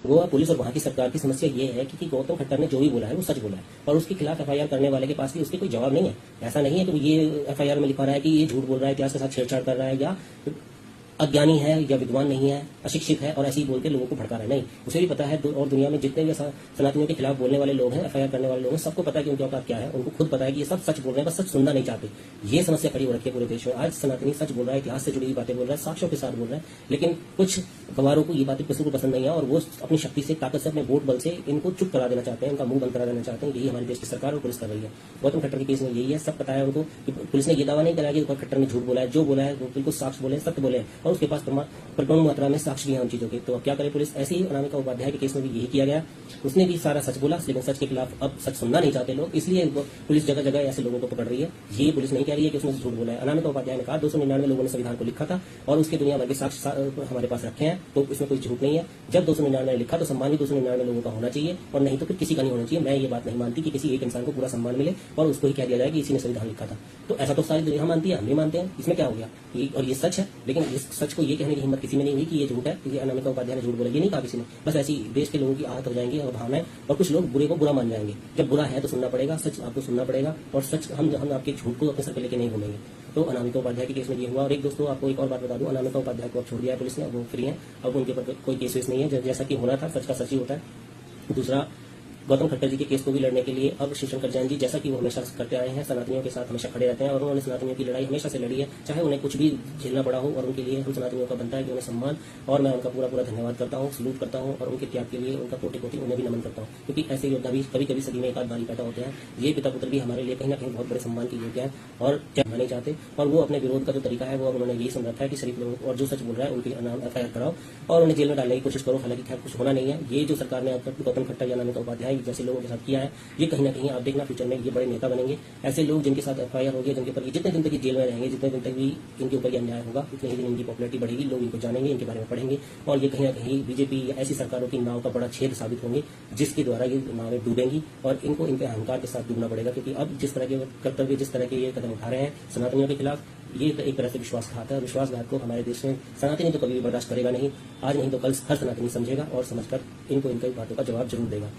Goa police और वहां की सरकार की समस्या ये है कि गौतम खट्टर ने जो भी बोला है वो सच बोला है और उसके खिलाफ एफआईआर करने वाले के पास भी उसके कोई जवाब नहीं है। ऐसा नहीं है कि ये एफआईआर में लिखा रहा है कि ये झूठ बोल रहा है, इतिहास के साथ छेड़छाड़ कर रहा है या अज्ञानी है या विद्वान नहीं है, अशिक्षित है और ऐसे ही बोल के लोगों को भड़का रहा है। नहीं, उसे भी पता है और दुनिया में जितने भी सनातनियों के खिलाफ बोलने वाले लोग हैं, एफआईआर करने वाले लोग हैं, सबको पता है कि उनके औकात क्या है। उनको खुद पता है कि ये सब सच बोल रहे हैं, बस सच सुनना नहीं चाहते। ये समस्या खड़ी हो रखी है पूरे देश में। आज सनातनी सच बोल रहा है, इतिहास से जुड़ी हुई बातें बोल रहा है, साक्ष्यों के साथ बोल रहा है, लेकिन कुछ गवारों को ये बातें किसी को पसंद नहीं है और वो अपनी शक्ति से, ताकत से, अपने वोट बल से इनको चुप करा देना चाहते हैं, इनका मुंह बंद करा देना चाहते हैं। यही हमारे देश की सरकार और पुलिस कर रही है। गौतम खट्टर के केस में यही है, सब पता है उनको। पुलिस ने ये दावा नहीं करा कि गौतम खट्टर ने झूठ बोला है, जो बोला है वो बिल्कुल साक्ष्य बोले, सत्य बोले और उसके पास प्रबल मात्रा में साक्ष्य भी हैं उन चीजों के। तो अब क्या करे पुलिस? ऐसे ही अनामिका उपाध्याय के केस में भी यही किया गया। उसने भी सारा सच बोला, लेकिन सच के खिलाफ अब सच सुनना नहीं चाहते लोग, इसलिए पुलिस जगह जगह ऐसे लोगों को पकड़ रही है। ये पुलिस नहीं कह रही है कि उसने झूठ बोला है। अनामिका उपाध्याय ने कहा 299 लोगों ने संविधान को लिखा था और उसके दुनिया भर के साक्ष्य हमारे पास रखे हैं, तो इसमें कोई झूठ नहीं है। जब 299 ने लिखा तो सम्मान भी 299 लोगों का होना चाहिए और नहीं तो फिर किसी का नहीं होना चाहिए। मैं ये बात नहीं मानती कि किसी एक इंसान को पूरा सम्मान मिले और उसको ही कह दिया जाए कि इसी ने संविधान लिखा था। तो ऐसा तो सारी दुनिया मानती है, हम नहीं मानते हैं। इसमें क्या हो गया? और ये सच है, लेकिन इस सच को ये कहने की हिम्मत किसी में नहीं हुई कि ये झूठ है, कि अनामिका उपाध्याय ने झूठ बोला। ये नहीं कहा किसी ने। बस ऐसी देश के लोगों की आहत हो जाएंगी और भावनाएं, और कुछ लोग बुरे को बुरा मान जाएंगे। जब बुरा है तो सुनना पड़ेगा, सच आपको सुनना पड़ेगा और सच हम आपके झूठ को अपने सर पे लेके नहीं घूमेंगे। तो अनामिका उपाध्याय के केस में ये हुआ। और एक दोस्तों आपको एक और बात बता दूं, अनामिका उपाध्याय को अब छोड़ दिया है पुलिस ने, वो फ्री है, अब उनके ऊपर कोई केस वेस नहीं है। जैसा कि होना था, सच का सच ही होता है। दूसरा, गौतम खट्टर जी के केस को भी लड़ने के लिए अब शिवशंकर जैन जी, जैसा कि वो हमेशा करते आए हैं, सनातनियों के साथ हमेशा खड़े रहते हैं और उन्होंने सनातनियों की लड़ाई हमेशा से लड़ी है, चाहे उन्हें कुछ भी झेलना पड़ा हो। और उनके लिए हम सनातनियों का बनता है कि उन्हें सम्मान, और मैं उनका पूरा पूरा धन्यवाद करता हूँ, सलूट करता हूँ और उनके त्याग के लिए उनका कोटि कोटि उन्हें भी नमन करता हूँ। क्योंकि ऐसे योद्धा भी कभी कभी सदी में एक आध बारी पैदा होते हैं। ये पिता पुत्र भी हमारे लिए कहीं ना कहीं बहुत बड़े सम्मान की योग्य है और क्या नहीं चाहते। और वो अपने विरोध का जो तरीका है वो अब उन्होंने यही समझ रखा है कि शरीफ लोगों और जो सच बोल रहा है उनके नाम एफआईआर कराओ और उन्हें जेल में डालने की कोशिश करो। हालांकि खैर कुछ होना नहीं है। ये जो सरकार ने गौतम खट्टर या अनामिका उपाध्याय जैसे लोगों के साथ किया है, ये कहीं ना कहीं आप देखना फ्यूचर में ये बड़े नेता बनेंगे। ऐसे लोग जिनके साथ एफआईआर होगी, जिनके ऊपर जितने दिन तक ये जेल में रहेंगे, जितने दिन तक भी इनके ऊपर ये अन्याय होगा, उतने ही दिन इनकी पॉपुलैरिटी बढ़ेगी, लोग इनको जानेंगे, इनके बारे में पढ़ेंगे और ये कहीं ना कहीं बीजेपी या ऐसी सरकारों की नाव का बड़ा छेद साबित होंगे, जिसके द्वारा ये नावें डूबेंगी और इनको इनके अहंकार के साथ डूबना पड़ेगा। क्योंकि अब जिस तरह के कर्तव्य, जिस तरह के ये कदम उठा रहे हैं सनातनियों के खिलाफ, ये एक तरह से विश्वासघात है। विश्वासघात को हमारे देश में सनातनी तो कभी भी बर्दाश्त करेगा नहीं। आज नहीं तो कल हर सनातनी समझेगा और समझकर इनको इनकी बातों का जवाब जरूर देगा।